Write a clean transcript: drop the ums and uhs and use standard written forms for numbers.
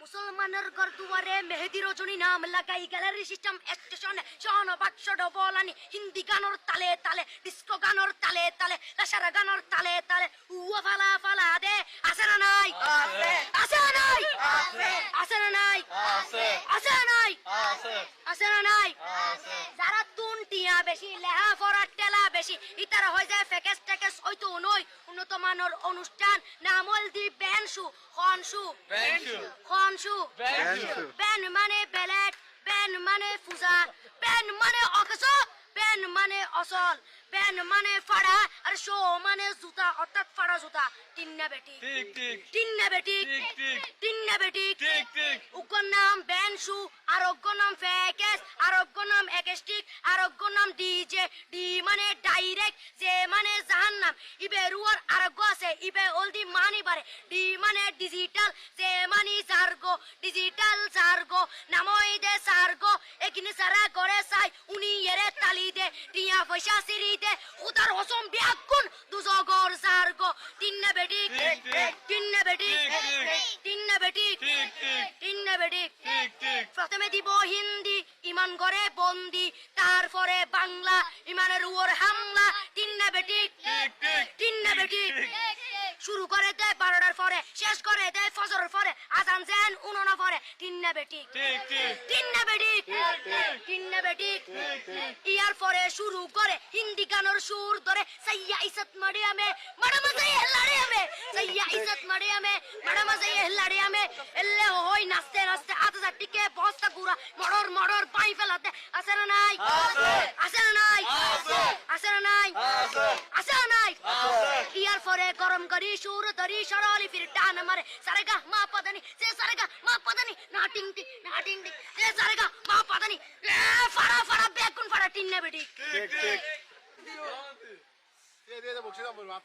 মুসলমানের ঘর দুয়ারে মেহেদি রজনী নাম লাগাই গ্যালারি সিস্টেম স্টেশনে শন বাক্স ডবলানি হিন্দি গানোর তালে তালে ডিস্কো গানোর তালে তালে লাসারা গানোর তালে তালে উয়া ফালা ফালা দে আছে না নাই আছে না নাই আছে না নাই আছে না নাই আছে না নাই যারা তুন টিয়া বেশি লেহা ফরার টেলা বেশি ইতারা হয়ে যায় ফেকেস টেকেস হয়তো নয় উন্নত মানের অনুষ্ঠান নামল দি ব্যানশু খনশু খনশু ব্যান মানে বেলেট ব্যান মানে ফুজা ব্যান মানে অকস ব্যান মানে অসল ব্যান মানে ফাড়া আর শো মানে জুতা অর্থাৎ ফাড়া জুতা তিন্না বেটি ঠিক ঠিক তিন্না বেটি ঠিক ঠিক তিন্না বেটি ঠিক ঠিক উগ্র নাম ব্যানশু আরোগ্য নাম ফেকেস আরোগ্য নাম একেস্টিক আরোগ্য নাম ডিজে ডি মানে ডাইরেক্ট যে মানে জাহান্নাম ইবে রুয়ার আরোগ্য আছে ইবে অলদি মানি বারে ডি মানে ডিজিটাল যে মানি জার্গো ডিজিটাল জার্গো নামই দে সার্গো একিনি সারা করে চাই উনি এরে তালি দে টিয়া পয়সা সিরি দে উদার হসম বিয়াকুন দুজগর জার্গো তিন্না বেটি তিন্না বেটি তিন্না বেটি তিন্না বেটি প্রথমে দিব হিন্দি ইমান করে বন্দি তারপরে বাংলা ইমানের উপর হামলা তিন্না বেটি তিন্না বেটি শুরু করে দেয় 12টার পরে শেষ করে দেয় ফজরের পরে আজান যেন উনানা পরে তিন্না বেটি তিন্না বেটি তিন্না বেটি ইয়ার পরে শুরু করে হিন্দি গানের সুর ধরে সাইয়া ইজ্জত মারিয়ামে বড় মজাই লাড়িয়ামে সাইয়া ইজ্জত মারিয়ামে বড় মজাই লাড়িয়ামে এলে হই নাচতে নাচতে আধা টিকে বস্তা গুড়া মড়র মড়র পাই ফেলাতে আছে না নাই আছে না নাই আছে না নাই আছে না নাই ইয়ার পরে গরম করি সুর ধরি সরলি ফির টান মারে সারেগা মা পদানি সে সারেগা মা পদানি না টিং টিং না টিং টিং সে সারেগা মা পদানি ফাড়া ফাড়া বেগুন ফাড়া টিন্না বেটি ঠিক ঠিক দিয়ে বকশিস আমার বাপ